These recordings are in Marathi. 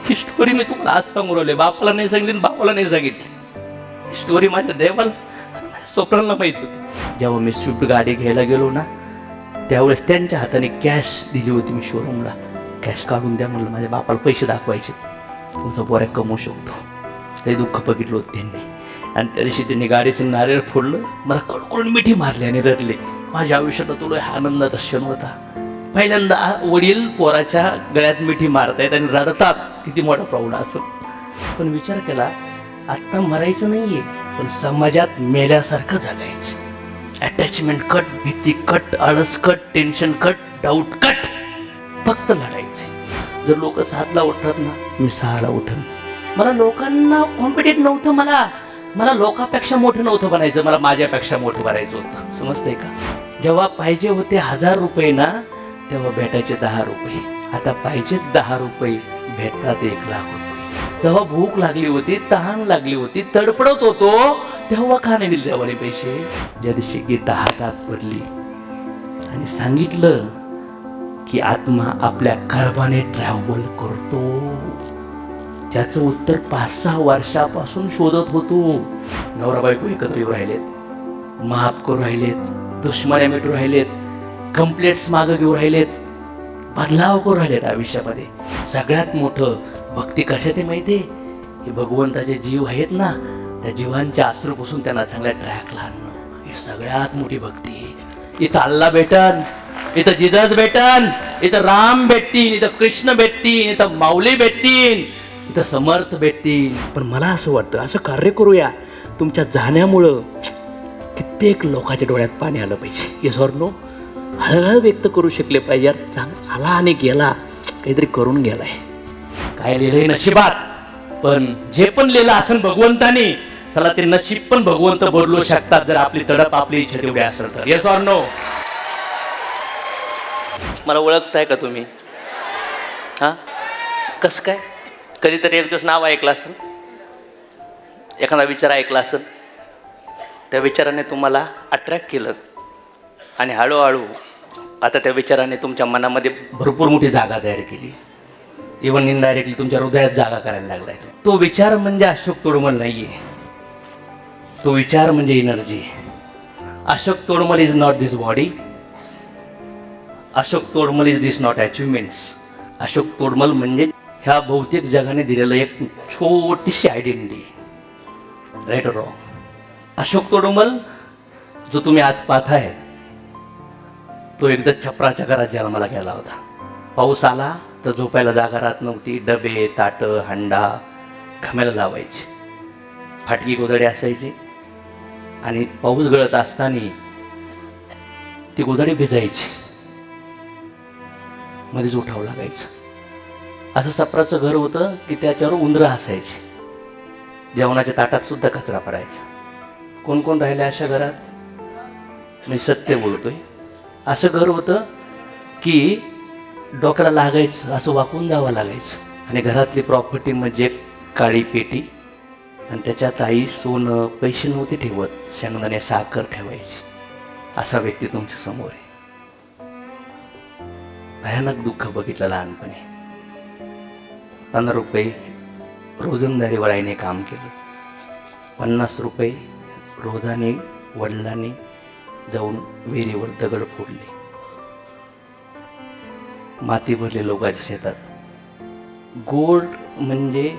ही स्टोरी मी तुम्हाला आज सांगू राहिले, बापाला नाही सांगितली आणि बापाला नाही सांगितली. स्टोरी माझ्या देवाला स्वप्नाला माहित होती. जेव्हा मी स्विफ्ट गाडी घ्यायला गेलो ना, त्यावेळेस त्यांच्या हाताने कॅश दिली होती. मी शोरूमला कॅश काढून द्या म्हणलं, माझ्या बापाला पैसे दाखवायचे, तुमचा पोऱ्या कमवू शकतो. ते दुःख बघितलं होतं त्यांनी. आणि त्या दिवशी त्यांनी गाडीचं नारळ फोडलं, मला कडकडून मिठी मारली आणि रडले. माझ्या आयुष्यात तुला आनंदाचा क्षण होता. पहिल्यांदा वडील पोराच्या गळ्यात मिठी मारतायत आणि रडतात, किती मोठा प्रौढ असं. पण विचार केला, आत्ता मरायचं नाहीये, पण समाजात मेल्यासारखं जगायचं. अटॅचमेंट कट, भीती कट, आळस cut, tension cut, doubt cut, फक्त लढायचे. जर लोक 7ला उठतात ना, मी 6ला उठन. मला लोकांना कॉम्पिटेट नव्हतं, मला लोकांपेक्षा मोठं नव्हतं बनायचं, मला माझ्यापेक्षा मोठं बनायचं होतं. समजतंय का? जेव्हा पाहिजे होते 1000 रुपये ना, तेव्हा भेटायचे 10 रुपये. आता पाहिजेत 10 रुपये, भेटतात 1 लाख रुपये. जेव्हा भूक लागली होती, तहान लागली होती, तडपडत होतो, तेव्हा का नाही दिले देवाने पैसे? ज्या दिवशी गीता हातात पडली आणि सांगितलं की आत्मा आपल्या कर्माने ट्रॅव्हल करतो, त्याचं उत्तर 5-6 वर्षापासून शोधत होतो. नवरा बायको एकत्र येऊ राहिलेत, माफ करू राहिलेत, दुश्मन्या मिटू राहिलेत, कंप्लेंट्स मागं घेऊ राहिलेत, बदलाव करू राहिलेत आयुष्यामध्ये. सगळ्यात मोठं भक्ती कशात आहे माहिती आहे? हे भगवंताचे जीव आहेत ना, त्या जीवांच्या आश्रूपासून त्यांना चांगल्या ट्रॅकला आणणं, ही सगळ्यात मोठी भक्ती आहे. इथं अल्ला भेटन, इथं जिजस भेटन, इथं राम भेटतील, इथं कृष्ण भेटतील, इथं माऊली भेटतील, इथं समर्थ भेटतील. पण मला असं वाटतं, असं कार्य करूया, तुमच्या जाण्यामुळं कित्येक लोकांच्या डोळ्यात पाणी आलं पाहिजे. हे स्वर्णो हळूहळू व्यक्त करू शकले पाहिजे. यार चांग आला आणि गेला, काहीतरी करून गेलाय, काय लिहिलंय नशिबात. पण जे पण लिहिलं असेल भगवंताने, चला ते नशीब पण भगवंत बदलू शकतात, जर आपली तडप, आपली इच्छा तेवढी असेल तर. Yes or no? मला ओळखताय का तुम्ही? हा, कसं काय? कधीतरी एक दिवस नाव ऐकलं असेल, एखादा विचार ऐकला असेल, त्या विचाराने तुम्हाला अट्रॅक्ट केलं आणि हळूहळू आता त्या विचाराने तुमच्या मनामध्ये भरपूर मोठी जागा तयार केली. इव्हन इनडायरेक्टली तुमच्या हृदयात जागा करायला लागलाय. तो विचार म्हणजे अशोक तोडमल नाहीये, तो विचार म्हणजे energy. Ashok Todmal is not this body, Ashok Todmal is this not achievements. Ashok Todmal म्हणजे ह्या भौतिक जगाने दिलेलं एक छोटीशी identity. Right or wrong? Ashok Todmal जो तुम्ही आज पाहताय, तो एकदा छपराच्या घरात जन्माला गेला होता. पाऊस आला तर झोपायला जागा राहत नव्हती, डबे, ताटं, हंडा घामायला लावायचे, फाटकी गोधडी असायची आणि पाऊस गळत असताना ती गोधडी भिजायची, मध्येच उठावं लागायचं. असं सपराचं घर होतं की त्याच्यावर उंदरं असायची, जेवणाच्या ताटात सुद्धा कचरा पडायचा. कोण कोण राहिले अशा घरात? मी सत्य बोलतोय. असं घर होतं की डोक्याला लागायचं, असं वाकून जावं लागायचं. आणि घरातली प्रॉपर्टी म्हणजे एक काळी पेटी आणि त्याच्यात आई सोनं, पैसे नव्हते ठेवत, शेंगदाणे, साखर ठेवायची. असा व्यक्ती तुमच्या समोर आहे. भयानक दुःख बघितलं लहानपणी. 15 रुपये रोजंदारीवर आईने काम केलं, 50 रुपये रोजाने वडिलांनी जाऊन विहिरीवर दगड फोडले, माती भरले लोकांच्या शेतात. गोड म्हणजे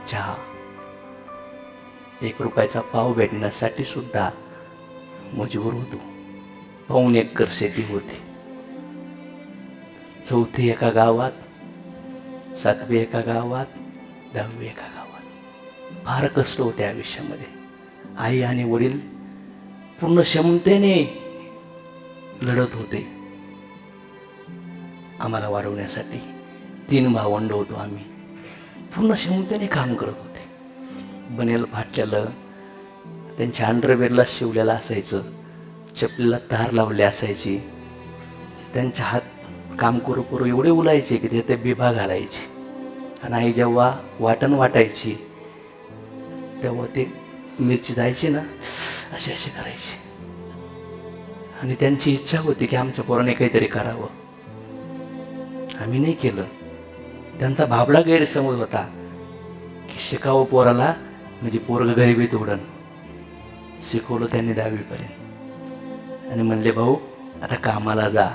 चहा, 1 रुपयाचा पाव भेटण्यासाठी सुद्धा मजबूर होतो. 1.25 एकर शेती होती. 4थी एका गावात, 7वी एका गावात, 10वी एका गावात. फार कष्ट होते आयुष्यामध्ये. आई आणि वडील पूर्ण क्षमतेने लढत होते आम्हाला वाढवण्यासाठी. 3 भावंड होतो आम्ही, पूर्ण क्षमतेने काम करत होते. बनेल फाटल्याला त्यांच्या अंडरवेअरला शिवलेलं असायचं, चपलीला तार लावली असायची. त्यांच्या हात काम करू करू एवढे उलायचे की ते बिभा घालायचे. आणि आई जेव्हा वाटण वाटायची तेव्हा ते मिरची जायची ना, असे असे करायचे. आणि त्यांची इच्छा होती की आमच्या पोराने काहीतरी करावं. आम्ही नाही केलं, त्यांचा भाबडा गैरसमज होता की शिकावं पोराला म्हणजे पोरग गरिबीत उडन. शिकवलं त्यांनी 10वीपर्यंत आणि म्हणले भाऊ आता कामाला जा.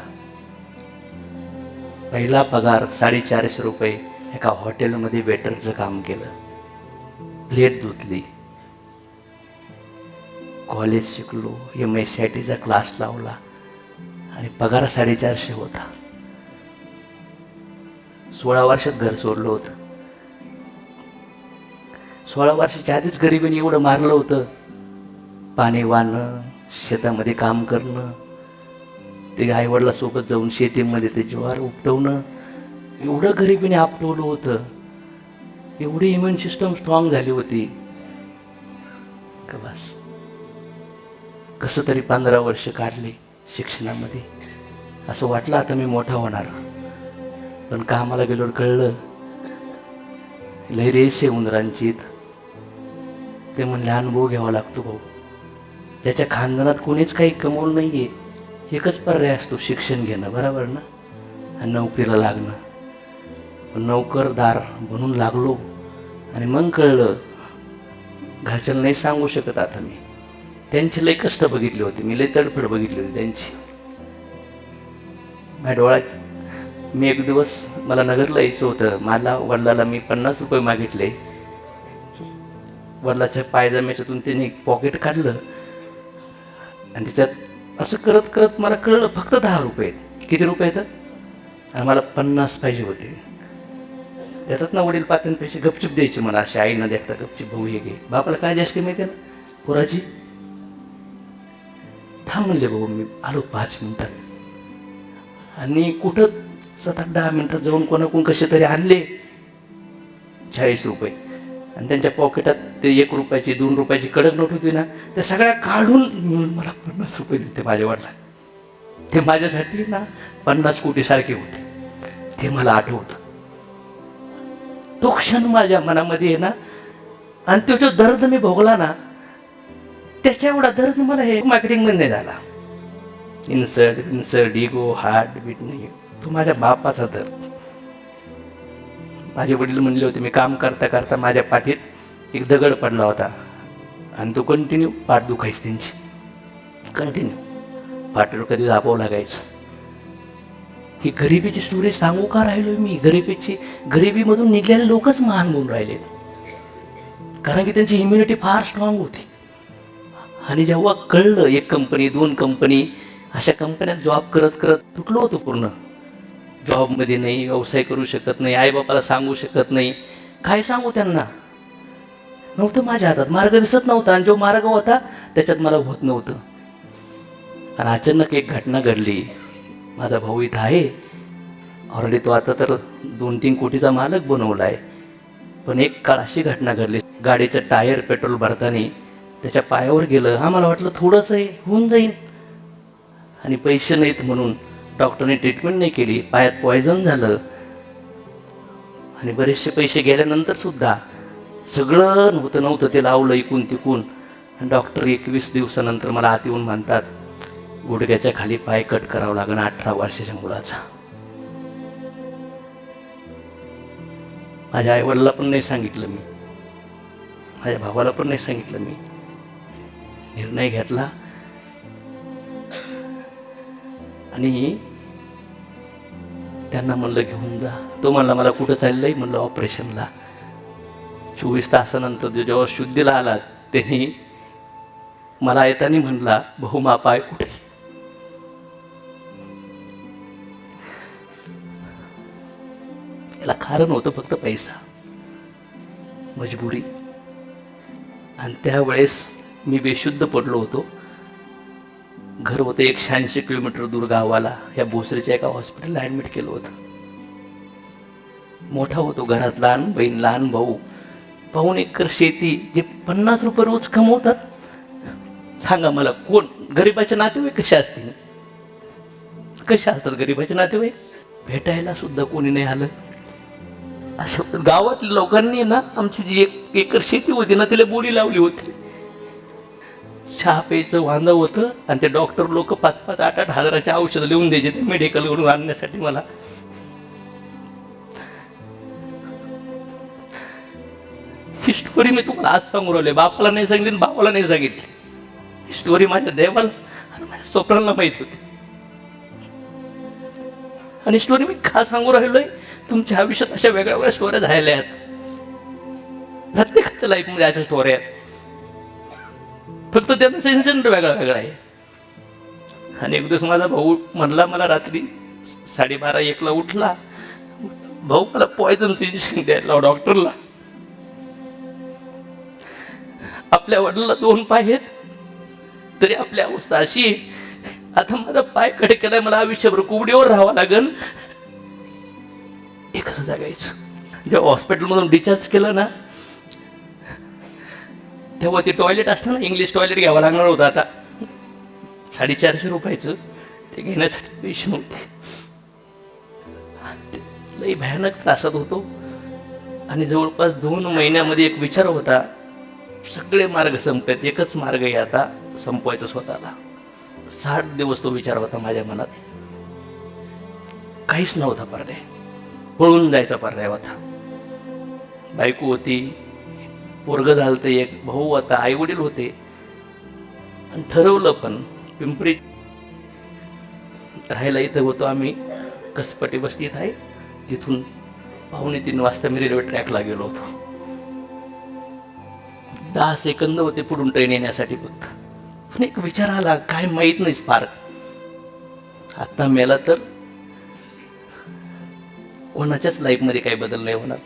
पहिला पगार 450 रुपये. एका हॉटेलमध्ये वेटरचं काम केलं, प्लेट धुतली. कॉलेज शिकलो, MSCITचा क्लास लावला आणि पगार 450 होता. 16 वर्षात घर सोडलं होतं. 16 वर्षाच्या आधीच गरिबीने एवढं मारलं होतं. पाणी वाहणं, शेतामध्ये काम करणं, ते आईवडिलासोबत जाऊन शेतीमध्ये ते ज्वार उपटवणं, एवढं गरिबीने आपटवलं होतं. एवढी इम्युन सिस्टम स्ट्रॉंग झाली होती का बस. कसं तरी 15 वर्ष काढली शिक्षणामध्ये. असं वाटलं आता मी मोठा होणार. पण कामाला गेल्यावर कळलं लय रेस आहे उंदरांची. ते म्हणले अनुभव घ्यावा लागतो भाऊ. त्याच्या खानदानात कोणीच काही कमवलं नाही आहे. एकच पर्याय असतो, शिक्षण घेणं, बरोबर ना, आणि नोकरीला लागणं. पण नोकरदार बनून लागलो आणि मग कळलं घरच्यांना नाही सांगू शकत आता मी. त्यांची लय कष्ट बघितली होती मी, लय तडफड बघितली होती त्यांची. माझ्या डोळ्यात मी एक दिवस मला नगरला यायचं होतं. मला वडिलाला मी 50 रुपये मागितले. वडिलाच्या पायजम्याच्यातून त्यांनी एक पॉकेट काढलं आणि त्याच्यात असं करत करत मला कळलं फक्त 10 रुपये आहेत. किती रुपये आहेत? आणि मला 50 पाहिजे होते. त्याच्यात ना वडील पात्यांपेक्षा गपचूप द्यायचे मला, अशी आई न देखता गपचूप, भाऊ हे घे. बापाला काय जास्ती माहिती आहे ना पोराची. थांब म्हणजे भाऊ मी आलो 5 मिनिटात. आणि कुठं 7-10 मिनिटात जाऊन कोणाकडून कसे तरी आणले 40 रुपये. आणि त्यांच्या पॉकेटात ते 1 रुपयाची 2 रुपयाची कडक नोट होती ना, त्या सगळ्या काढून मला 50 रुपये देते माझ्या वडिला. ते माझ्यासाठी ना 50 कोटी सारखे होते. ते मला आठवतं. तो क्षण माझ्या मनामध्ये आहे ना, आणि तो जो दर्द मी भोगला ना, त्याच्या एवढा दर्द मला हे मार्केटिंगमध्ये नाही झाला. इन्सर्ट इगो हार्ट बीट नाही, तो माझ्या बापाचा दर्द. माझे वडील म्हणले होते, मी काम करता करता माझ्या पाठीत एक दगड पडला होता आणि तो कंटिन्यू पाठ दुखायची त्यांची, कंटिन्यू पाठीवर कधी दाबावं लागायचं. ही गरिबीची स्टोरी सांगू का राहिलो मी? गरिबीमधून निघलेले लोकच महान होऊन राहिलेत, कारण की त्यांची इम्युनिटी फार स्ट्रॉंग होती. आणि जेव्हा कळलं 1 कंपनी 2 कंपनी अशा कंपन्यात जॉब करत करत तुटलो होतो पूर्ण. जॉबमध्ये नाही, व्यवसाय करू शकत नाही, आईबापाला सांगू शकत नाही. काय सांगू त्यांना? नव्हतं माझ्या हातात, मार्ग दिसत नव्हता. आणि जो मार्ग होता त्याच्यात मला होत नव्हतं. आणि अचानक एक घटना घडली. माझा भाऊ इथं आहे ऑलरेडी, तो आता तर 2-3 कोटीचा मालक बनवला आहे. पण एक काळ अशी घटना घडली, गाडीचं टायर पेट्रोल भरताना त्याच्या पायावर गेलं. आम्हाला वाटलं थोडंसं आहे, होऊन जाईल. आणि पैसे नाहीत म्हणून डॉक्टरने ट्रीटमेंट नाही केली, पायात पॉयझन झालं. आणि बरेचसे पैसे गेल्यानंतर सुद्धा सगळं नव्हतं ते लावलं इकून तिकून. आणि डॉक्टर 21 दिवसानंतर मला आत येऊन म्हणतात, गुडघ्याच्या खाली पाय कट करावं लागेल 18 वर्षाच्या मुलाचा. माझ्या आईवडिला पण नाही सांगितलं मी, माझ्या भावाला पण नाही सांगितलं मी. निर्णय घेतला आणि त्यांना म्हणलं घेऊन जा. तो म्हणला मला कुठं चाललंय? म्हणलं ऑपरेशनला. 24 तासानंतर जेव्हा शुद्धीला आला त्यांनी मला येताना म्हणला, भाऊ मा पाय कुठे? याला कारण होतं फक्त पैसा, मजबुरी. आणि त्यावेळेस मी बेशुद्ध पडलो होतो. घर होतं 180 किलोमीटर दूर गावाला. या भोसरीच्या एका हॉस्पिटलला ॲडमिट केलं होतं. मोठा होतो घरात, लहान बहीण लहान भाऊ, 2 एकर शेती, जे 50 रुपये रोज कमवतात. सांगा मला, कोण गरीबाचे नातेवाईक कसे असतील? कसे असतात गरीबाचे नातेवाईक? भेटायला सुद्धा कोणी नाही आलं. असं गावातल्या लोकांनी ना आमची जी 1 एकर शेती होती ना, तिला बोली लावली होती. चहा प्यायचं वांदा होतं आणि ते डॉक्टर लोक 5-5, 8-8 हजाराचे औषधं लिहून द्यायचे ते मेडिकलवरून आणण्यासाठी मला. ही स्टोरी मी तुम्हाला आज सांगू राहिले, बापाला नाही सांगितली आणि बापाला नाही सांगितली. ही स्टोरी माझ्या देवाला आणि माझ्या स्वप्नाला माहित होती. आणि स्टोरी मी का सांगू राहिलोय, तुमच्या आयुष्यात अशा वेगळ्या वेगळ्या स्टोऱ्या झालेल्या आहेत. प्रत्येकाच्या लाईफमध्ये अशा स्टोऱ्या आहेत, फक्त त्यांचा सेन्सेंट वेगळा वेगळा आहे. आणि एक दिवस माझा भाऊ म्हणला मला, रात्री 12:30-1ला उठला, भाऊ मला पॉयझनचं इंजेक्शन द्यायला लाव डॉक्टरला. आपल्या वडिलांना 2 पाय आहेत, तरी आपली अवस्था अशी आहे. आता माझा पाय कडे केलाय, मला आयुष्यभर कुबडीवर राहावं लागेल. हे कसं जगायचं? जेव्हा हॉस्पिटलमधून डिस्चार्ज केलं ना, तेव्हा ते टॉयलेट असतं ना, इंग्लिश टॉयलेट घ्यावं लागणार होतं. आता 450 रुपयाचं, ते घेण्यासाठी पैसे नव्हते. लई भयानक त्रासात होतो. आणि जवळपास 2 महिन्यामध्ये एक विचार होता, सगळे मार्ग संपलेत, एकच मार्ग आहे आता, संपवायचं स्वतःला. 60 दिवस तो विचार होता माझ्या मनात. काहीच नव्हता पर्याय, पळून जायचा पर्याय होता. बायको होती, पोरग झालं, तर एक भाऊ होता, आई वडील होते. आणि ठरवलं पण, पिंपरीत राहायला इथं होतो आम्ही, कसपटी वस्तीत आहे. तिथून 2:45 वाजता मी रेल्वे ट्रॅकला गेलो होतो. 10 सेकंद होते पुढून ट्रेन येण्यासाठी फक्त. पण एक विचार आला, काय माहीत नाही स्पार्क, आता मेला तर कोणाच्याच लाईफमध्ये काही बदल नाही होणार,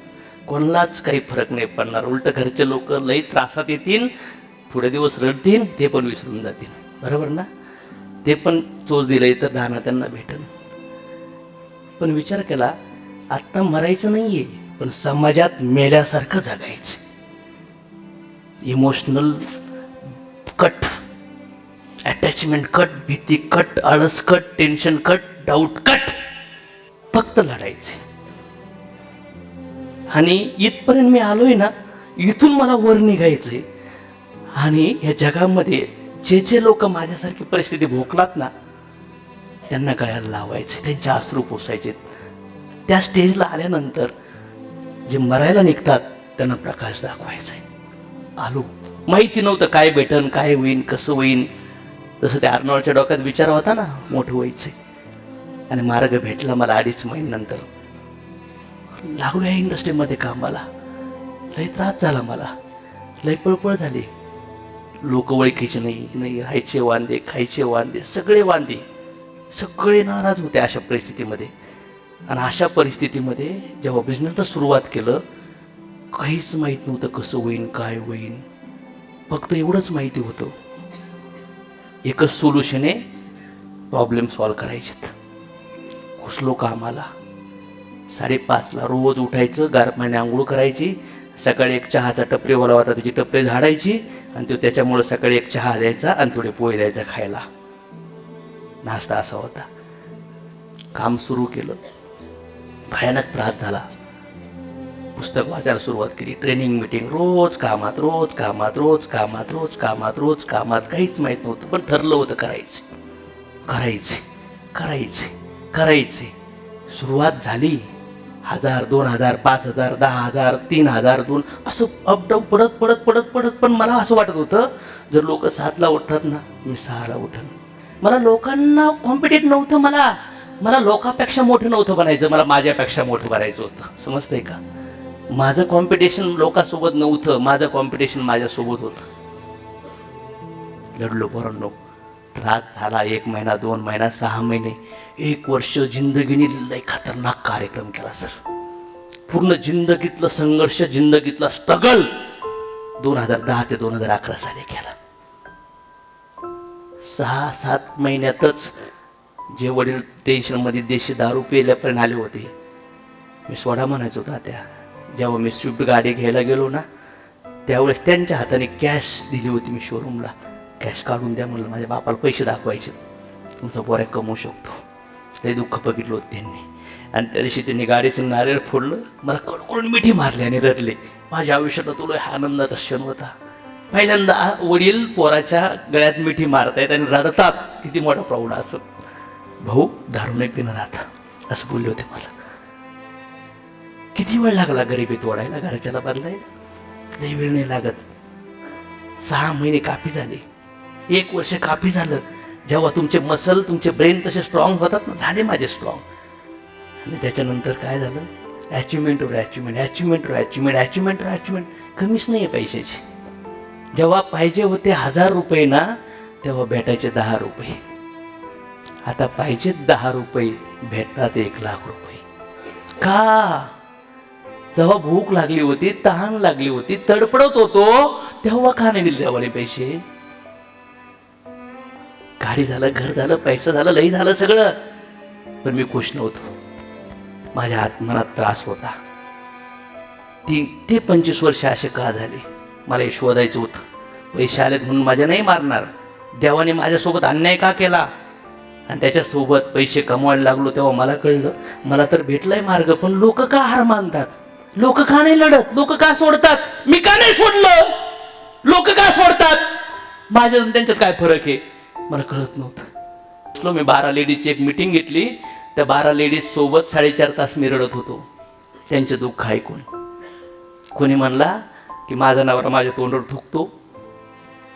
कोणालाच काही फरक नाही पडणार. उलट घरचे लोक लई त्रासात येतील, थोडे दिवस रडतील, ते पण विसरून जातील. बरोबर ना? ते पण चोच दिलंय तर दाना त्यांना भेटेल. पण विचार केला, आत्ता मरायचं नाहीये, पण समाजात मेल्यासारखं जगायचं. इमोशनल कट, अटॅचमेंट कट, भीती कट, आळस cut, tension cut, doubt cut, फक्त लढायचे. आणि इथपर्यंत मी आलोय ना, इथून मला वर निघायचंय. आणि या जगामध्ये जे जे लोक माझ्यासारखी परिस्थिती भोगलात ना, त्यांना गळ्याला लावायचे, त्यांचे अश्रू पोसायचे. त्या स्टेजला आल्यानंतर जे मरायला निघतात त्यांना प्रकाश दाखवायचा आहे. आलो, माहिती नव्हतं काय भेटन, काय होईन, कसं होईन. जसं त्या अर्नॉल्डच्या डोक्यात विचार होता ना, मोठं व्हायचंय. आणि मार्ग भेटला मला 2.5 महिन्यानंतर. लागलो या इंडस्ट्रीमध्ये कामाला. लय त्रास झाला मला, लय पळपळ झाली. लोक ओळखीचे नाही, राहायचे वांदे, खायचे वांदे, सगळे वांदे, सगळे नाराज होते अशा परिस्थितीमध्ये. आणि अशा परिस्थितीमध्ये जेव्हा बिझनेसला सुरुवात केलं, काहीच माहीत नव्हतं कसं होईन, काय होईन. फक्त एवढंच माहिती होतं, एकच सोल्युशन आहे, प्रॉब्लेम सॉल्व करायचेत. घुसलो कामाला. 5:30ला रोज उठायचं, गार पाण्याने आंघोळ करायची. सकाळी एक चहाचा टपरीवाला होता, त्याची टपरी झाडायची आणि तो त्याच्यामुळे सकाळी एक चहा द्यायचा आणि थोडे पोहे द्यायचा खायला. नाश्ता असा होता. काम सुरू केलं, भयानक त्रास झाला. पुस्तक वाचायला सुरुवात केली, ट्रेनिंग मिटिंग, रोज कामात, रोज कामात, रोज कामात, रोज कामात, रोज कामात. काहीच माहीत नव्हतं, पण ठरलं होतं करायचे, करायचे, करायचे, करायचे. सुरुवात झाली. 1000, 2000, 5000, 10,000, 3000, 2 असं अपडाऊन पडत पडत पडत पडत. पण मला असं वाटत होतं, जर लोक 7ला उठतात ना, मी 6ला उठन. मला लोकांना कॉम्पिटेट नव्हतं, मला लोकांपेक्षा मोठं नव्हतं बनायचं, मला माझ्यापेक्षा मोठं बनायचं होतं. समजतंय का? माझं कॉम्पिटिशन लोकांसोबत नव्हतं, माझं कॉम्पिटिशन माझ्यासोबत होतं. लढलो पोरांनो, त्रास झाला. 1 महिना, 2 महिना, 6 महिने, 1 वर्ष. जिंदगीने लय खतरनाक कार्यक्रम केला सर. पूर्ण जिंदगीतलं संघर्ष, जिंदगीतला स्ट्रगल 2010 ते 2011 साली केला. 6-7 महिन्यातच जे वडील टेन्शनमध्ये देशी दारू प्यायल्यापर्यंत आले होते, मी सोडा म्हणायचो तात्या. जेव्हा मी स्विफ्ट गाडी घ्यायला गेलो ना, त्यावेळेस त्यांच्या हाताने कॅश दिली होती मी शोरूमला. कॅश काढून द्या म्हणलं, माझ्या बापाला पैसे दाखवायचे, तुमचा पोऱ्या कमवू शकतो. ते दुःख बघितलं होतं त्यांनी. आणि त्या दिवशी त्यांनी गाडीचं नारळ फोडलं, मला कडकडून मिठी मारली आणि रडले. माझ्या आयुष्यात तुला हा आनंदाचा क्षण होता. पहिल्यांदा वडील पोराच्या गळ्यात मिठी मारतायत आणि रडतात, किती मोठा प्राऊड असं. भाऊ दारू नाही पिणार आता, असं बोलले होते मला. किती वेळ लागला गरिबी तोडायला, घरच्याला बदलायला. लई वेळ नाही लागत. 6 महिने काफी झाले, 1 वर्ष काफी झालं. जेव्हा तुमचे मसल तुमचे ब्रेन तसे स्ट्रॉंग होतात ना, झाले माझे स्ट्रॉंग. आणि त्याच्यानंतर काय झालं, अचिव्हमेंटवर अचिव्हमेंट, अचिव्हमेंटवर अचिव्हमेंट, अचिव्हमेंटवर अचिव्हमेंट. कमीच नाही आहे पैशाची. जेव्हा पाहिजे होते 1000 रुपये ना, तेव्हा भेटायचे 10 रुपये. आता पाहिजेत 10 रुपये, भेटतात 1,00,000 रुपये. का? जेव्हा भूक लागली होती, तहान लागली होती, तडपडत होतो, तेव्हा का नाही दिले देवाने पैसे? गाडी झालं, घर झालं, पैसा झालं, लई झालं सगळं, पण मी खुश नव्हतो. माझ्या आत्मनात त्रास होता. ते 25 वर्ष असे का झाले, मला हे शोधायचं होतं. पैसे आलेत म्हणून माझ्या नाही मारणार. देवाने माझ्यासोबत अन्याय का केला? आणि त्याच्यासोबत पैसे कमवायला लागलो तेव्हा मला कळलं, मला तर भेटलाय मार्ग, पण लोक का हार मानतात? लोक का नाही लढत? लोक का सोडतात? मी का नाही सोडलं? लोक का सोडतात? माझ्या त्यांच्यात काय फरक आहे मला कळत नव्हतं. मी 12 लेडीजची एक मीटिंग घेतली. त्या 12 लेडीज सोबत 4.5 तास मी रडत होतो त्यांचे दुःख ऐकून. कोणी म्हणला की माझा नवरा माझ्या तोंडावर थुकतो,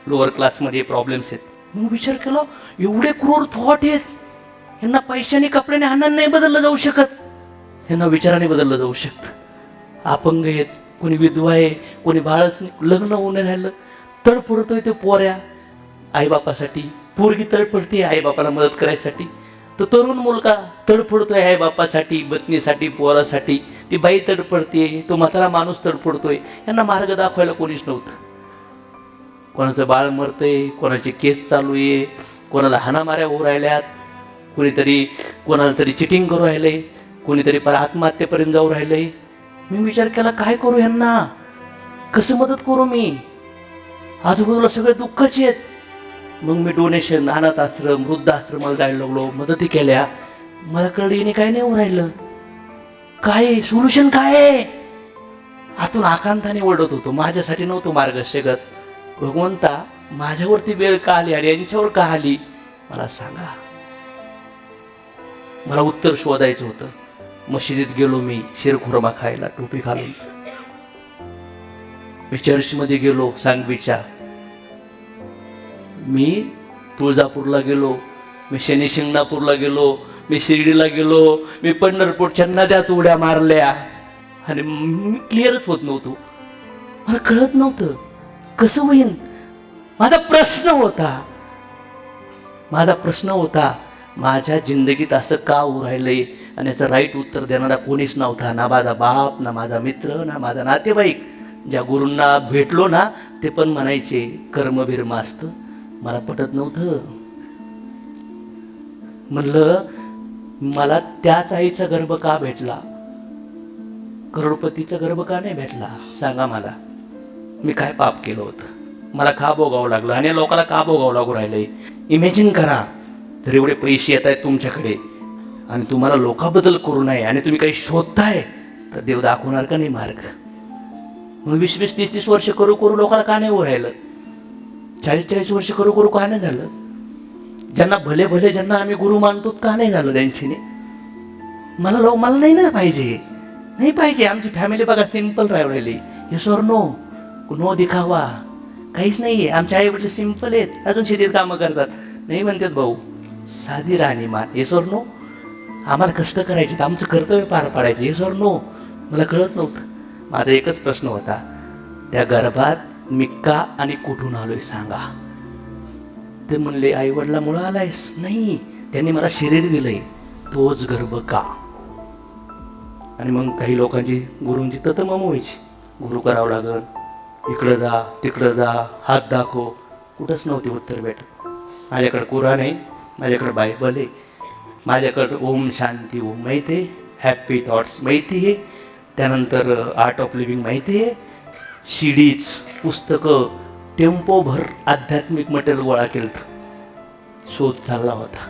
लोअर क्लासमध्ये प्रॉब्लेम्स आहेत. मग विचार केला, एवढे क्रूर थॉट आहेत, यांना पैशाने कपड्याने हाणाने नाही बदललं जाऊ शकत, यांना विचाराने बदललं जाऊ शकतं. अपंग आहेत, कोणी विधवा आहे, कोणी बाळच लग्न होऊन राहिलं, तडफडतोय ते पोऱ्या आईबापासाठी, पोरगी तडफडते आईबापाला मदत करायसाठी, तो तरुण मुलगा तडफडतोय आईबापासाठी, बत्नीसाठी, पोरासाठी, ती बाई तडफडते, तो म्हातारा माणूस तडफडतोय. यांना मार्ग दाखवायला कोणीच नव्हतं. कोणाचं बाळ मरतंय, कोणाची केस चालू आहे, कोणाला हाणामाऱ्या होऊ राहिल्यात, कोणीतरी कोणाला तरी चिटिंग करू राहिलंय, कोणीतरी पर आत्महत्येपर्यंत जाऊ राहिलंय. मी विचार केला, काय करू यांना, कसं मदत करू मी? आजूबाजूला सगळे दुःखाचे आहेत. मग मी डोनेशन, अनाथ आश्रम, वृद्धाश्रमाला जायला लागलो, मदती केल्या. मला कळलं येणे काय नाही होऊ राहिलं, काय सोल्युशन काय आहे? आतून आकांताने ओरडत होतो, माझ्यासाठी नव्हतो मार्ग शगत. भगवंता, माझ्यावरती वेळ का आली आणि यांच्यावर का आली मला सांगा. मला उत्तर शोधायचं होतं. मशिदीत गेलो मी शिरखुर्मा खायला टोपी घालून. मी चर्चमध्ये गेलो सांगवीच्या, मी तुळजापूरला गेलो, मी शनी शिंगणापूरला गेलो, मी शिर्डीला गेलो, मी पंढरपूरच्या नद्यात उड्या मारल्या. आणि मी क्लिअरच होत नव्हतो, मला कळत नव्हतं कसं होईन. माझा प्रश्न होता, माझ्या जिंदगीत असं का होऊ राहिलंय? आणि याचं राईट उत्तर देणारा कोणीच नव्हता. ना माझा बाप, ना माझा मित्र, ना माझा नातेवाईक. ज्या गुरूंना भेटलो ना, ते पण म्हणायचे कर्मभिर्म असतं. मला पटत नव्हतं. म्हणलं, मला त्याच आईचा गर्भ का भेटला, करोडपतीचा गर्भ का नाही भेटला? सांगा मला, मी काय पाप केलं होतं? मला का भोगावं लागलं आणि लोकांना का भोगावं लागू राहिलंय? इमॅजिन करा, जर एवढे पैसे येत आहेत तुमच्याकडे आणि तुम्हाला लोकाबद्दल करू नये आणि तुम्ही काही शोधताय, तर देव दाखवणार का नाही मार्ग? मग 20-20, 30-30 वर्ष करू करू लोकांना का नाही होऊ राहिलं? 40-40 वर्ष करू करू का नाही झालं? ज्यांना भले भले ज्यांना आम्ही गुरु मानतो का नाही झालं त्यांच्याने? मला नाही ना पाहिजे, नाही पाहिजे. आमची फॅमिली बघा सिंपल राहू राहिली. येस ऑर नो, नो दिखावा, काहीच नाहीये. आमचे आई वडील सिंपल आहेत, अजून शेतीत कामं करतात. नाही म्हणतात भाऊ, साधी राहणीमान. येस ऑर नो, आम्हाला कष्ट करायचे, आमचं कर्तव्य पार पाडायचं. Yes or no. मला कळत नव्हतं. माझा एकच प्रश्न होता, त्या गर्भात मी का आणि कुठून आलोय सांगा. ते म्हणले आई वडिलामुळं आलायस? नाही, त्यांनी मला शरीर दिलंय, तोच गर्भ का? आणि मग काही लोकांची गुरूंची ततमम व्हायची, गुरु करावं लागल, इकडं जा तिकडं जा, हात दाखव. कुठंच नव्हती उत्तर भेटत. माझ्याकडे कुराण आहे, माझ्याकडे बायबल आहे, माझ्याकडे ओम शांती ओम माहिती आहे, हॅप्पी थॉट्स माहिती आहे, त्यानंतर आर्ट ऑफ लिव्हिंग माहिती आहे, सीडीज, पुस्तकं, टेम्पोभर आध्यात्मिक मटेरियल गोळा केलं. शोध चालला होता.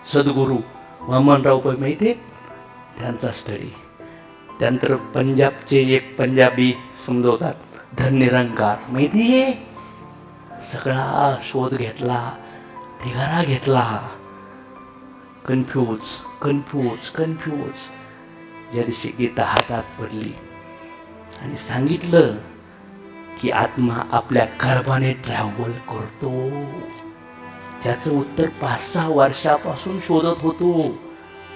सद्गुरू वामनराव पै माहिती आहे, त्यांचा स्टडी. त्यानंतर पंजाबचे एक पंजाबी समजवतात, धननिरंकार माहिती आहे. सगळा शोध घेतला, ढिगारा घेतला. कन्फ्यूज. ज्या दिवशी गीता हातात पडली, आणि सांगितलं की आत्मा आपल्या कर्माने ट्रॅव्हल करतो. त्याचं उत्तर 5-6 वर्षापासून शोधत होतो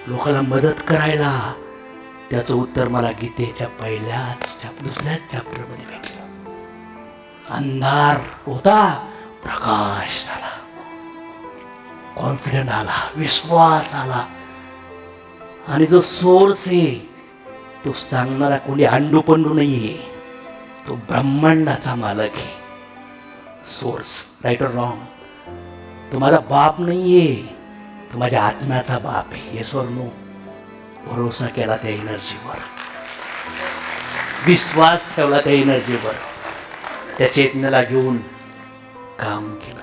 लोकांना मदत करायला. त्याचं उत्तर मला गीतेच्या दुसऱ्याच चॅप्टरमध्ये भेटलं. अंधार होता, प्रकाश झाला, कॉन्फिडंट आला, विश्वास आला. आणि जो सोर्स आहे तो सांगणारा कोणी अंडू पंडू नाहीये, तो ब्रह्मांडाचा मालक आहे. सोर्स, राईट और रॉंग, तो माझा बाप नाहीये, तो माझ्या आत्म्याचा बाप आहे. येस और नो? भरोसा केला त्या एनर्जीवर, विश्वास ठेवला त्या एनर्जीवर, त्या चेतनेला घेऊन काम केलं.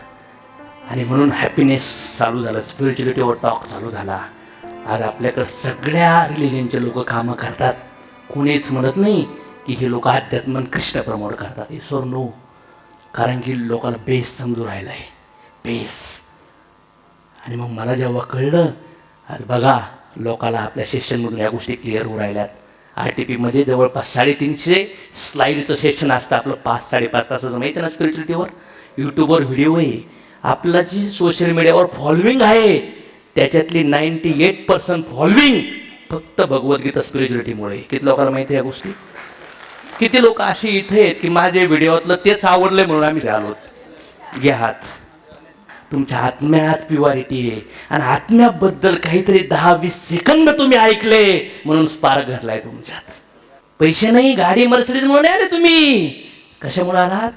आणि म्हणून हॅपीनेस चालू झालं, स्पिरिच्युअलिटीवर टॉक चालू झाला. आज आपल्याकडे सगळ्या रिलिजनचे लोक कामं करतात. कोणीच म्हणत नाही की हे लोक अध्यात्म कृष्ण प्रमोट करतात. येस और नो? कारण की लोकांना बेस समजून राहिला आहे, बेस. आणि मग मला जेव्हा कळलं, आज बघा लोकांना आपल्या सेशनमधून या गोष्टी क्लिअर होऊ राहिल्यात. RTPमध्ये जवळपास 350 स्लाईडचं सेशन असतं आपलं, 5-5.5 तासाचं, माहिती आहे ना. स्पिरिच्युअलिटीवर यूट्यूबवर व्हिडिओ आहे. आपला जी सोशल मीडियावर फॉलोविंग आहे त्याच्यातली 98% फॉलोविंग फक्त भगवद्गीता स्पिरिच्युअलिटीमुळे. किती लोकांना माहिती आहे या गोष्टी? किती लोक अशी इथे आहेत की माझे व्हिडिओतलं तेच आवडले म्हणून आम्ही आलो. घ्या हात. तुमच्या आत्म्यात प्युरिटी आहे आणि आत्म्याबद्दल काहीतरी 10-20 सेकंद तुम्ही ऐकले म्हणून स्पार्क घडलाय तुमच्यात. पैसे नाही, गाडी, मर्सिडीज म्हणून आले तुम्ही. कशामुळे आलात?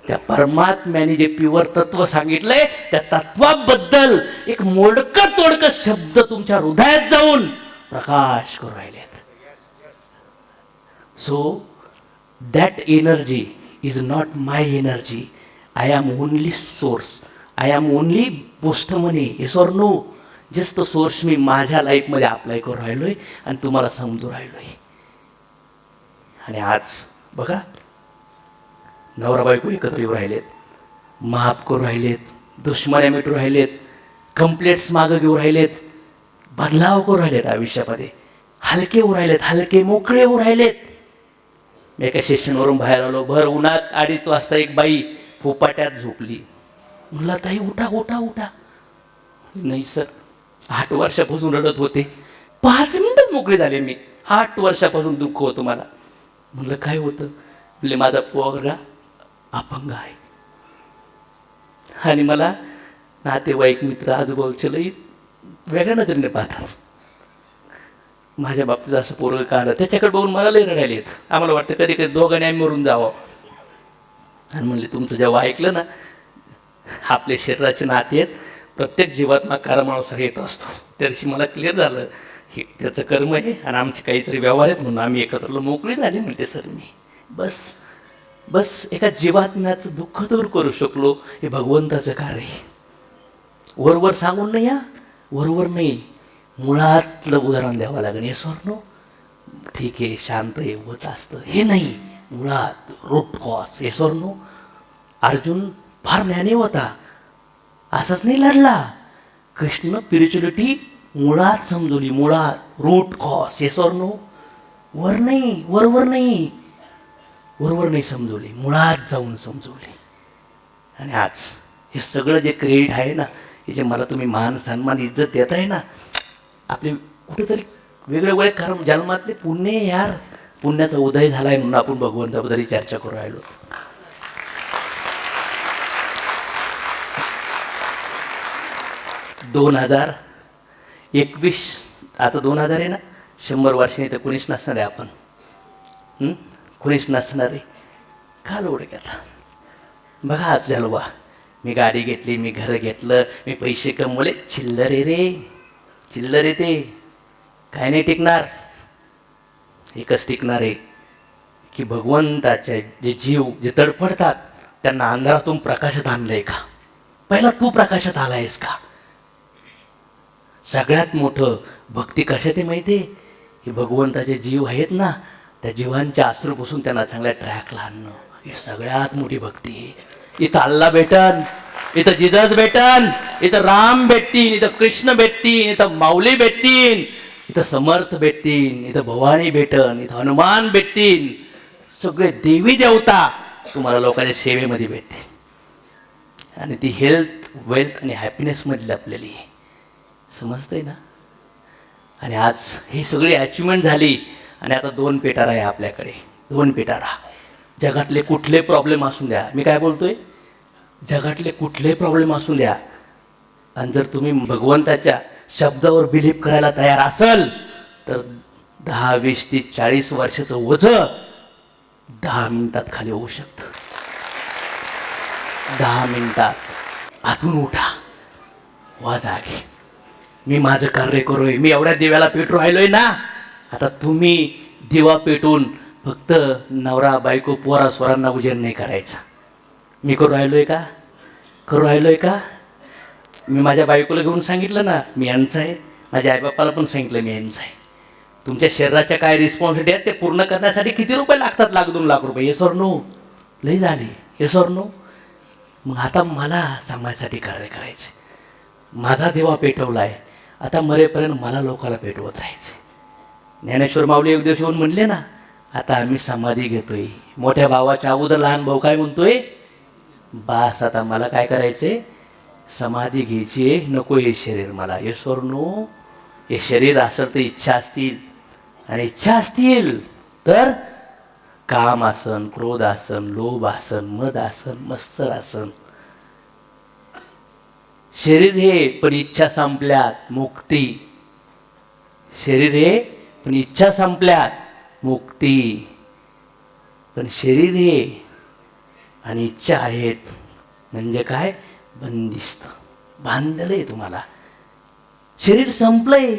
त्या परमात्म्याने जे प्युअर तत्व सांगितलंय त्या तत्वाबद्दल एक मोडकं तोडकं शब्द तुमच्या हृदयात जाऊन प्रकाश करू राहिलेत. So that energy is not my energy. I am only source. I am only post money. Yes और नो? जस्ट सोर्स मी माझ्या लाईफमध्ये अप्लाय करू राहिलोय आणि तुम्हाला समजू राहिलोय. आणि आज बघा, नवरा बायको एकत्र येऊ राहिलेत, माफ करू राहिलेत, दुश्मन्या मिटू राहिलेत, कंप्लेंट्स मागं घेऊ राहिलेत, बदलाव करू राहिलेत आयुष्यामध्ये, हलके होऊ राहिलेत, हलके मोकळे होऊ राहिलेत. मी एका सेशनवरून बाहेर आलो, भर उन्हात 2:30 वाजता एक बाई फोपाट्यात झोपली. म्हणला, ताई उठा उठा उठा. नाही सर, 8 वर्षापासून रडत होते, 5 मिनिटात मोकळे झाले मी. 8 वर्षापासून दुःख होतं मला. म्हणलं काय होतं? म्हणजे माझा पोरगा अपंग आहे आणि मला नातेवाईक, मित्र, आजूबाजूचे लई वेगळ्या नजरेने पाहतात. माझ्या बाबतीत असं पोरगं का आलं त्याच्याकडे बघून मला लई रडायला येत. आम्हाला वाटतं कधी कधी दोघांनी आम्ही मरून जावं. आणि म्हणले तुमचं जेव्हा ऐकलं ना, आपले शरीराचे नाते आहेत, प्रत्येक जीवात्मा कर्मानुसार येत असतो. त्या दिवशी मला क्लिअर झालं हे त्याचं कर्म आहे आणि आमचे काहीतरी व्यवहार आहेत म्हणून आम्ही एकत्र मोकळी झाली. म्हणते सर मी बस एका जीवात्म्याचं दुःख दूर करू शकलो, हे भगवंताचं कार्य आहे. वरवर सांगून नाही, वरवर नाही, मुळातलं उदाहरण द्यावं लागेल. हे स्वर्णो ठीक आहे, शांत आहे, होत असतं, हे नाही, मुळात रूट कॉज. हे स्वर्णो अर्जुन फार ज्ञानी होता, असाच नाही लढला. कृष्ण स्पिरिच्युअलिटी मुळात समजवली, मुळात रूट कॉज. हे स्वर्णो वर नाही, वरवर नाही, वरवर नाही समजवली, मुळात जाऊन समजवली. आणि आज हे सगळं जे क्रेडिट आहे ना, हे जे मला तुम्ही मान सन्मान इज्जत देत आहे ना, आपले कुठेतरी वेगवेगळे कर्म जन्मातले पुण्य यार, पुण्याचा उदय झाला आहे म्हणून आपण भगवंताबद्दल चर्चा करू राहिलो. दोन 2021 आता 2000 आहे ना, 100 वर्षांनी तर कुणीच नसणार आहे आपण. कुणीच नसणार आहे. का लोड घेतला? बघा आज झालो बा, मी गाडी घेतली, मी घर घेतलं, मी पैसे कमवले, चिल्लर आहे रे, चिल्लर आहे. ते काय नाही टिकणार. एकच टिकणार आहे की भगवंताचे जे जीव जे तडफडतात त्यांना अंधारातून प्रकाशात आणलंय का? पहिला तू प्रकाशात आलायस का? सगळ्यात मोठं भक्ती कशात आहे माहिती आहे? हे भगवंताचे जीव आहेत ना, त्या जीवांच्या आश्रूपासून त्यांना चांगल्या ट्रॅकला आणणं, ही सगळ्यात मोठी भक्ती आहे. इथं अल्ला भेटन, इथं जिजस भेटन, इथं राम भेटतील, इथं कृष्ण भेटतील, इथं माऊली भेटतील, इथं समर्थ भेटतील, इथं भवानी भेटन, इथं हनुमान भेटतील. सगळे देवी देवता तुम्हाला लोकांच्या सेवेमध्ये भेटतील आणि ती हेल्थ वेल्थ आणि हॅपीनेसमधली आपल्याला समजतंय ना. आणि आज ही सगळी अचिव्हमेंट झाली आणि आता 2 पिटारा आहे आपल्याकडे. 2 पिटारा. जगातले कुठले प्रॉब्लेम असू द्या, मी काय बोलतोय, जगातले कुठले प्रॉब्लेम असू द्या, आणि जर तुम्ही भगवंताच्या शब्दावर बिलीव्ह करायला तयार असाल तर 10, 20, 30, 40 वर्षाचं ओझं 10 मिनिटात खाली होऊ शकतं. 10 मिनिटात आतून उठा, वा जागे. मी माझं कार्य करूय, मी एवढ्या दिव्याला पेटू राहिलोय ना. आता तुम्ही दिवा पेटून फक्त नवरा बायको पोरा स्वरांना उजेड नाही करायचा. मी करू राहिलोय का? करू राहिलोय का? मी माझ्या बायकोला घेऊन सांगितलं ना मी यांचं आहे, माझ्या आईबापाला पण सांगितलं मी यांचं आहे. तुमच्या शरीराच्या काय रिस्पॉन्सिबिलिटी आहेत ते पूर्ण करण्यासाठी किती रुपये लागतात? 1,00,000 2 लाख रुपये. Yes or no? लई झाली. Yes or no? मग आता मला समाजासाठी कार्य करायचे. माझा देवा पेटवला आहे, आता मरेपर्यंत मला लोकाला पेटवत राहायचे. ज्ञानेश्वर माऊली एक दिवस येऊन म्हणले ना, आता आम्ही समाधी घेतोय. मोठ्या भावाच्या अगोदर लहान भाऊ काय म्हणतोय, बास आता मला काय करायचे, समाधी घ्यायची आहे, नको हे शरीर मला. Yes or no? हे शरीर असेल तर इच्छा असतील, आणि इच्छा असतील तर काम आसन, क्रोध आसन, लोभ आसन, मद आसन, मत्सर आसन. शरीर हे पण इच्छा संपल्यात मुक्ती. शरीर हे पण इच्छा संपल्यात मुक्ती. पण शरीर हे आणि इच्छा आहेत म्हणजे काय, बंदिस्त, बांधलंय तुम्हाला. शरीर संपलंय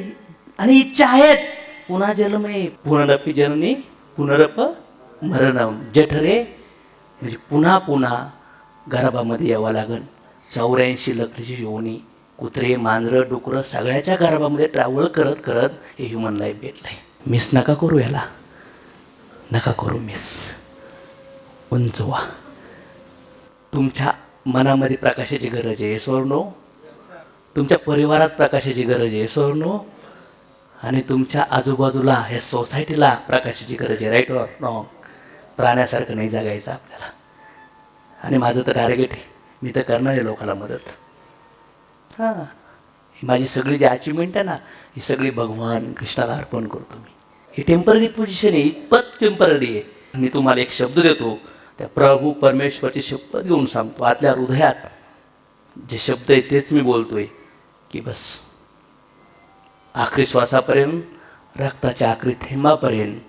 आणि इच्छा आहेत, पुन्हा जन्म आहे. पुनरपि जननी पुनरप मरणम. जठरे म्हणजे पुन्हा पुन्हा गर्भामध्ये यावं लागेल. 84 लक्षची योनी, कुत्रे मांजरं डुकरं सगळ्याच्या गर्भामध्ये ट्रॅव्हल करत करत हे ह्युमन लाईफ भेटलंय. मिस नका करू याला, नका करू मिस. उंच व्हा. तुमच्या मनामध्ये प्रकाशाची गरज आहे, येस ऑर नो? तुमच्या परिवारात प्रकाशाची गरज आहे, येस ऑर नो? आणि तुमच्या आजूबाजूला ह्या सोसायटीला प्रकाशाची गरज आहे, राईट ऑर रॉंग? प्राण्यासारखं नाही जगायचं आपल्याला. आणि माझं तर टार्गेट आहे, मी तर करणार आहे लोकांना मदत. हां, ही माझी सगळी जी अचिव्हमेंट आहे ना, ही सगळी भगवान कृष्णाला अर्पण करतो मी. ही टेम्पररी पोझिशन आहे, इतपत टेम्पररी आहे. मी तुम्हाला एक शब्द देतो, त्या प्रभू परमेश्वरची शपथ घेऊन सांगतो, आतल्या हृदयात जे शब्द आहेत तेच मी बोलतोय की बस आखरी श्वासापर्यंत, रक्ताच्या आखरी थेंबापर्यंत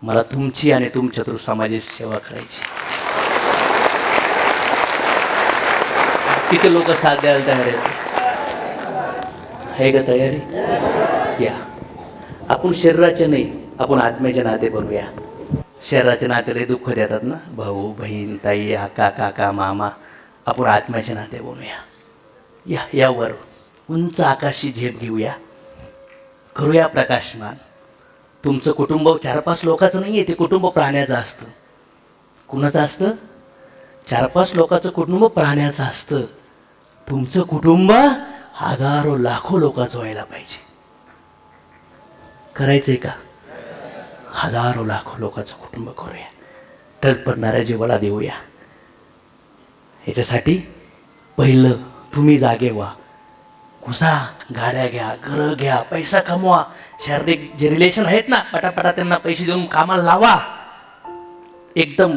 मला तुमची आणि तुमच्या थ्रू समाजाची सेवा करायची. किती लोक साथ द्यायला तयार आहेत? आहे का तयारी? या. आपण शरीराचे नाही, आपण आत्म्याचे नाते बनवूया. शरीराचे नाते लय दुःख देतात ना, भाऊ बहीण ताई आका काका मामा. आपण आत्म्याचे नाते बनवूया. या यावर उंच आकाशी झेप घेऊया, करूया प्रकाशमान. तुमचं कुटुंब 4-5 लोकांचं नाही आहे, ते कुटुंब प्राण्याचं असतं. कुणाचं असतं? 4-5 लोकांचं कुटुंब प्राण्याचं असतं. तुमचं कुटुंब हजारो लाखो लोकांचं व्हायला पाहिजे. करायचंय का? हजारो लाखो लोकांचं कुटुंब करूया. तडपडणाऱ्या जीवाला देऊया. याच्यासाठी पहिलं तुम्ही जागे व्हा. घुसा, गाड्या घ्या, घरं घ्या, पैसा कमवा. शारीरिक जे रिलेशन आहेत ना, पटापटा त्यांना पैसे देऊन कामाला लावा. एकदम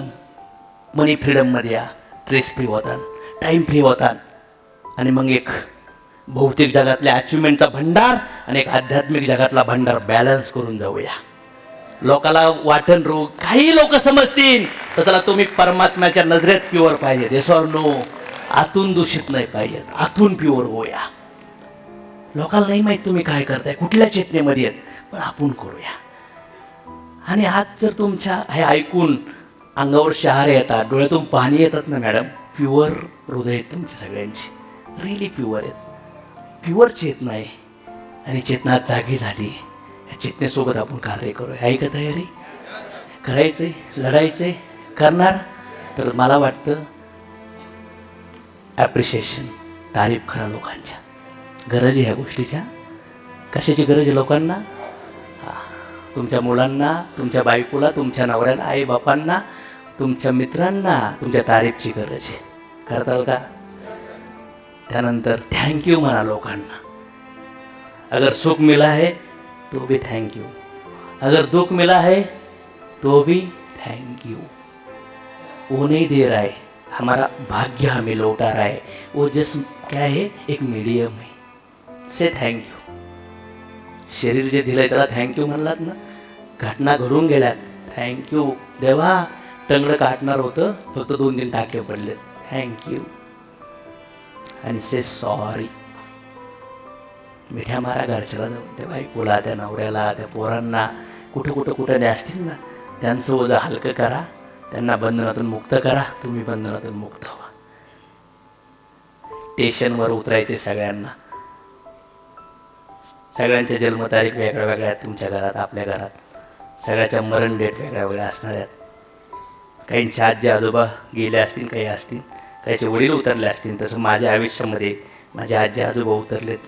मनी फ्रीडममध्ये या. स्ट्रेस फ्री होतात, टाईम फ्री होतात. आणि मग एक भौतिक जगातल्या अचिव्हमेंटचा भंडार आणि एक आध्यात्मिक जगातला भंडार बॅलन्स करून जाऊया. लोकाला वाटण रोग काही लोक समजतील तर त्याला तुम्ही परमात्म्याच्या नजरेत प्युअर पाहिजेत, येस ऑर नो? आतून दूषित नाही पाहिजेत, आतून प्युअर होऊया. लोकांना नाही माहीत तुम्ही काय करताय, कुठल्या चेतनेमध्ये आहेत, पण आपण करूया. आणि आज जर तुमच्या हे ऐकून अंगावर शहारे येतात, डोळ्यातून पाणी येतात ना मॅडम, प्युअर हृदय आहेत तुमची सगळ्यांची, रिअली प्युअर आहेत. प्युअर चेतना आहे आणि चेतना जागी झाली. या चेतनेसोबत आपण कार्य करूया. आहे का तयारी? करायचंय, लढायचंय, करणार? तर मला वाटतं ॲप्रिशिएशन, तारीफ करा लोकांच्या. गरज आहे ह्या गोष्टीच्या. कशाची गरज आहे लोकांना? तुमच्या मुलांना, तुमच्या बायकोला, तुमच्या नवऱ्याला, आई बापांना, तुमच्या मित्रांना तुमच्या तारीफची गरज आहे. करताल का? त्यानंतर थँक्यू म्हणा लोकांना. अगर सुख मिला है तो भी थैंक यू, अगर दुख मिला है तो भी थैंक यू. वो नहीं दे रहा है, हमारा भाग्य हमें लौटा रहा है. वो जस्ट क्या है, एक मीडियम है. Say thank you. शरीर जे दिलंय त्याला थँक्यू म्हणलात ना. घटना घडून गेल्यात, थँक्यू देवा. टंगडं काटणार होतं, फक्त 2-3 टाके पडले, थँक्यू. आणि से सॉरी. मिठ्या मारा घरच्याला जाऊन, त्या बायकोला, त्या नवऱ्याला, त्या पोरांना, कुठं असतील ना, त्यांचं ओझं हलकं करा. त्यांना बंधनातून मुक्त करा, तुम्ही बंधनातून मुक्त व्हा. स्टेशनवर उतरायचे सगळ्यांना. सगळ्यांच्या जन्मतारीख वेगळ्या वेगळ्या आहेत तुमच्या घरात, आपल्या घरात. सगळ्याच्या मरण डेट वेगळ्या वेगळ्या असणार आहेत. काहींचे आजी आजोबा गेले असतील, काही असतील, काहीचे वडील उतरले असतील. तसं माझ्या आयुष्यामध्ये माझे आजी आजोबा उतरलेत,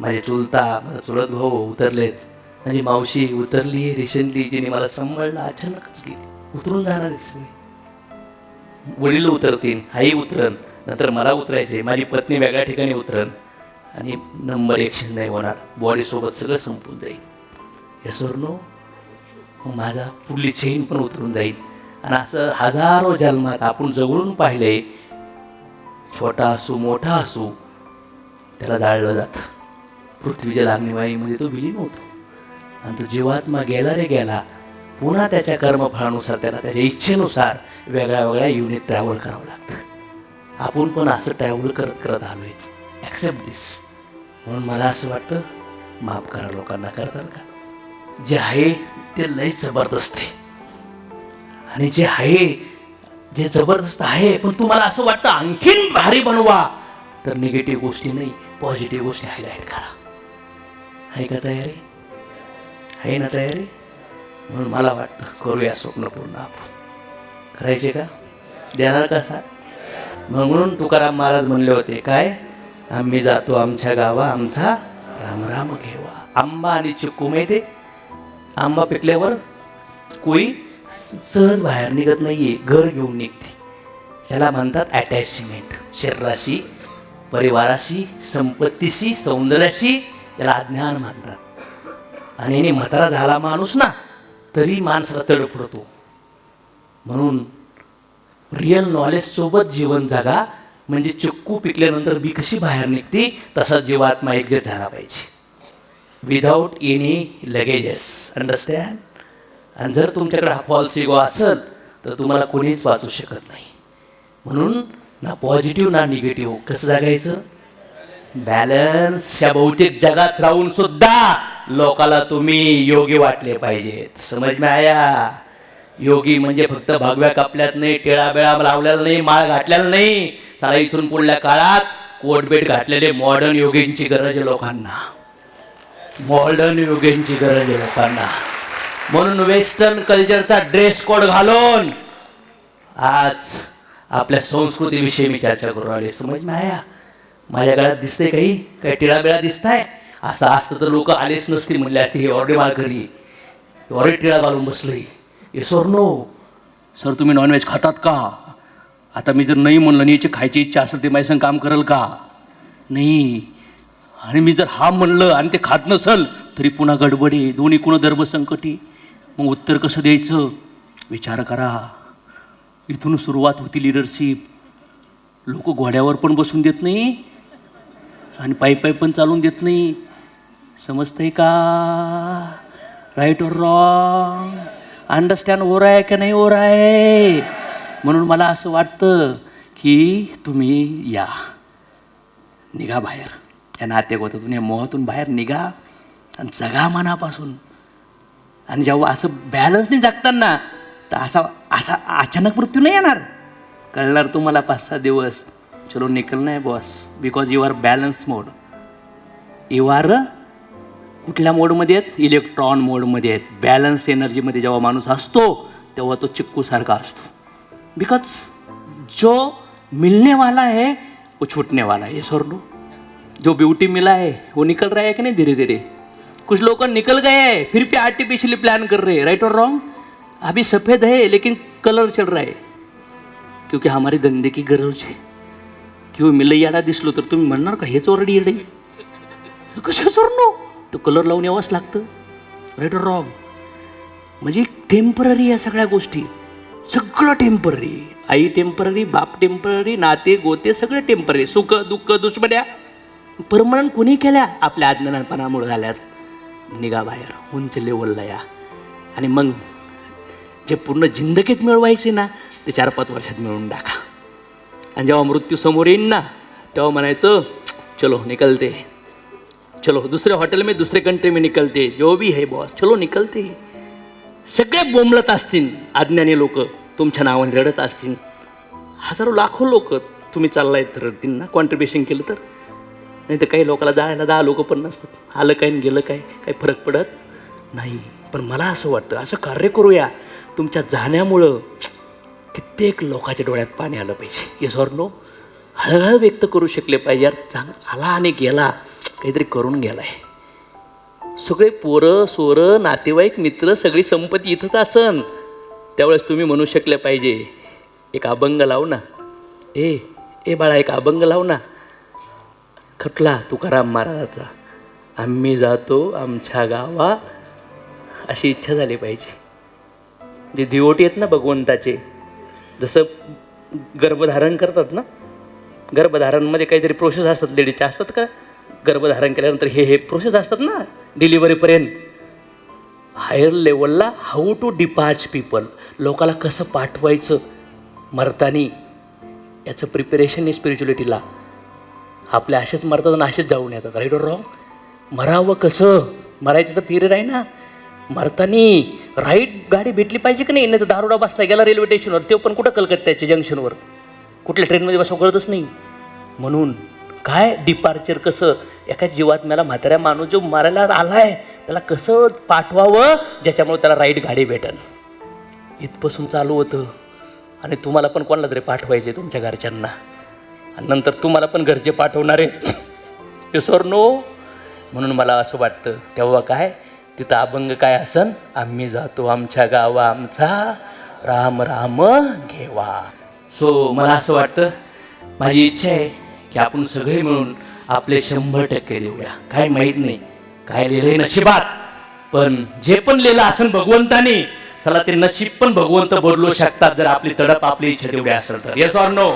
माझे चुलता, माझा चुलत भाऊ उतरलेत, माझी मावशी उतरली रिसेंटली, जिने मला सांभाळलं, अचानकच गेली. उतरून जाणार आहे सगळे. वडील उतरतील, आई उतरण, नंतर मला उतरायचे, माझी पत्नी वेगळ्या ठिकाणी उतरण, आणि नंबर एक्सचेंज नाही होणार. बॉडीसोबत सगळं संपून जाईल. Yes or no? मग माझा पुढली चेन पण उतरून जाईल. आणि असं हजारो जन्मात आपण जवळून पाहिले. छोटा असू मोठा असू, त्याला जाळलं जातं. पृथ्वीच्या लागणीवाईमध्ये तो विलीन होतो. आणि तो जीवात्मा गेला रे गेला, पुन्हा त्याच्या कर्मफळानुसार त्याला त्याच्या इच्छेनुसार वेगळ्या वेगळ्या युनिट ट्रॅव्हल करावं लागतं. आपण पण असं ट्रॅव्हल करत करत आलो आहे. ॲक्सेप्ट दिस. म्हणून मला असं वाटतं, माफ करा लोकांना. करताल का? जे आहे ते लय जबरदस्त आहे. आणि जे आहे, जे जबरदस्त आहे, पण तुम्हाला असं वाटतं आणखीन भारी बनवा, तर निगेटिव्ह गोष्टी नाही, पॉझिटिव्ह गोष्टी हायलाईट करा. आहे का तयारी? आहे ना तयारी? म्हणून मला वाटतं करूया स्वप्न पूर्ण. आपण करायचे का? देणार का साथ? म्हणून तुकाराम महाराज म्हणले होते काय, आम्ही जातो आमच्या गावा, आमचा राम राम घेवा. आंबा आणि चिक्कू माहिती, आंबा पिकल्यावर कोई सहज बाहेर निघत नाहीये, घर घेऊन निघते. याला म्हणतात अटॅचमेंट. शरीराशी, परिवाराशी, संपत्तीशी, सौंदर्याशी, याला अज्ञान म्हणतात. आणि याने म्हातारा झाला माणूस ना, तरी माणसाला तडफडतो. म्हणून रिअल नॉलेज सोबत जीवन जगा. म्हणजे चिक्कू पिकल्यानंतर बी कशी बाहेर निघते, तसा जीवात्मा एक्झिट झाला पाहिजे, विदाऊट एनी लगेजेस. अंडरस्टँड? आणि जर तुमच्याकडे हा फॉल्स इगो असेल तर तुम्हाला कोणीच वाचू शकत नाही. म्हणून ना पॉझिटिव्ह ना निगेटिव्ह. कसं जगायचं? बॅलन्स. या भौतिक जगात राहून सुद्धा लोकाला तुम्ही योगी वाटले पाहिजेत. समज में आया? योगी म्हणजे फक्त भगव्या कपल्यात नाही, टिळा बेळा लावलेला नाही, माळ घातलेला नाही. सारा इथून पुढल्या काळात कोटबेट घातलेले मॉडर्न योगींची गरज आहे लोकांना. मॉडर्न योगींची गरज आहे लोकांना. म्हणून वेस्टर्न कल्चरचा ड्रेस कोड घालून आज आपल्या संस्कृतीविषयी मी चर्चा करून आली. समज में आया? माझ्या गळ्यात दिसते काही टिळा बेळा दिसताय? असं असतं तर लोक आलेच नसती, म्हणले असते हे ऑर्डे माळकरी ऑर्डे टिळा घालून बसले. Yes or no? सर तुम्ही नॉनव्हेज खातात का? आता मी जर नाही म्हणलं आणि याची खायची इच्छा असेल ते माझ्या संग काम करेल का? नाही. आणि मी जर हा म्हणलं आणि ते खात नसल तरी पुन्हा गडबडी, दोन्ही कुणा धर्मसंकटी. मग उत्तर कसं द्यायचं? विचार करा. इथून सुरुवात होती लिडरशिप. लोक घोड्यावर पण बसून देत नाही आणि पायी पायी पण चालून देत नाही. समजतंय का? राईट और रॉंग? अंडरस्टँड हो रहा है का नाही हो रहा है? म्हणून मला असं वाटतं की तुम्ही या, निघा बाहेर, या नातेगोतातून, या मोहातून बाहेर निघा आणि जगा मनापासून. आणि जेव्हा असं बॅलन्सने जगताना तर असा अचानक मृत्यू नाही येणार. कळणार तुम्हाला 5-6 दिवस. चलो निकलना है boss, because you are balance mode. You are कुठल्या मोडमध्ये आहेत? इलेक्ट्रॉन मोडमध्ये आहेत. बॅलन्स एनर्जीमध्ये जेव्हा माणूस असतो तेव्हा तो चिक्कूसारखा असतो. बिकॉज जो मिलने वाला है वो छूटने वाला है. ये सर नो? जो ब्यूटी मिला है वो निकल रहा है कि नहीं धीरे धीरे? कुछ लोग निकल गए हैं फिर भी आर्टिफिशियली प्लान कर रहे हैं, राइट और रॉन्ग? अभी सफ़ेद है लेकिन कलर चल रहा है, क्योंकि हमारी धंदे की गरज आहे. किंवा मी लई याडा दिसलो तर तुम्ही म्हणणार का हेच ऑलरेडी येडे, कसं नो तो कलर लावून यावंच लागतं, राईट और रॉंग? म्हणजे टेम्पररी या सगळ्या गोष्टी, सगळं टेम्पररी. आई टेम्पररी, बाप टेम्पररी, नाते गोते सगळे टेम्पररी. सुख दुःख दुश्मन्या परमनंट कोणी केल्या? आपल्या अज्ञानपणामुळे झाल्यात. निघा बाहेर, उंच लेवलला या, आणि मग जे पूर्ण जिंदगीत मिळवायचे ना ते 4-5 वर्षात मिळवून टाका. आणि जेव्हा मृत्यू समोर येईन ना तेव्हा म्हणायचं चलो निकलते, चलो दुसरे हॉटेल में दूसरे कंट्री में निकलते, जो भी है बॉस चलो निकलते. सगळे बोंबलत असतील, अज्ञानी लोक तुमच्या नावाने रडत असतील. हजारो लाखो लोक तुम्ही चाललाय तर रडतील ना कॉन्ट्रीब्युशन केलं तर. नाही तर काही लोकाला जायला 10 लोक पण नसतात. आलं काय गेलं काय, काही फरक पडत नाही. पण मला असं वाटतं असं कार्य करूया तुमच्या जाण्यामुळं कित्येक लोकांच्या डोळ्यात पाणी आलं पाहिजे. Yes or no? हळूहळू व्यक्त करू शकले पाहिजे. यार चांग आला आणि गेला, काहीतरी करून गेलाय. सगळे पोरं सोरं नातेवाईक मित्र सगळी संपत्ती इथंच असन, त्यावेळेस तुम्ही म्हणू शकले पाहिजे एक अभंग लाव ना, ए बाळा एक अभंग लाव ना. खटला तुकाराम महाराजाचा, आम्ही जातो आमच्या गावा, अशी इच्छा झाली पाहिजे. जे दिवोटी आहेत ना भगवंताचे, जसं गर्भधारण करतात ना, गर्भधारणमध्ये काहीतरी प्रोसेस असतात, लेडीजच्या असतात का? गर्भधारण केल्यानंतर हे प्रोसेस असतात ना डिलिव्हरीपर्यंत. हायर लेवलला हाऊ टू डिपार्च पीपल, लोकाला कसं पाठवायचं मरतानी, याचं प्रिपेरेशन आहे स्पिरिच्युलिटीला. आपल्या असेच मरतात आणि असेच जाऊन येतात, राईट और रॉंग? मरावं कसं, मरायचं तर पिरियड आहे ना. मरतानी राईट गाडी भेटली पाहिजे की नाही? नाही तर दारोडा बसला गेला रेल्वे स्टेशनवर, ते पण कुठं कलकत्त्याच्या जंक्शनवर, कुठल्या ट्रेनमध्ये बसावं कळतच नाही. म्हणून काय डिपार्चर कसं, एका जीवात्म्याला म्हाताऱ्या माणूस जो मारायला आला आहे त्याला कसं पाठवावं ज्याच्यामुळे त्याला राईट गाडी भेटन, इथपासून चालू होतं. आणि तुम्हाला पण कोणाला तरी पाठवायचे तुमच्या घरच्यांना, आणि नंतर तुम्हाला पण घरचे पाठवणार आहेत. Yes or no? म्हणून मला असं वाटतं तेव्हा काय तिथं अभंग काय असन, आम्ही जातो आमच्या गावा आमचा राम राम घेवा. सो मला असं वाटतं, माझी इच्छा आहे की आपण सगळे मिळून आपले 100% देऊया. काय माहीत नाही काय लिहिलंय नशिबात, पण जे पण लिहिलं असेल भगवंताने, चला ते नशीब पण भगवंत बदलू शकतात जर आपली तडप आपली इच्छा तेवढी असेल तर. Yes or no?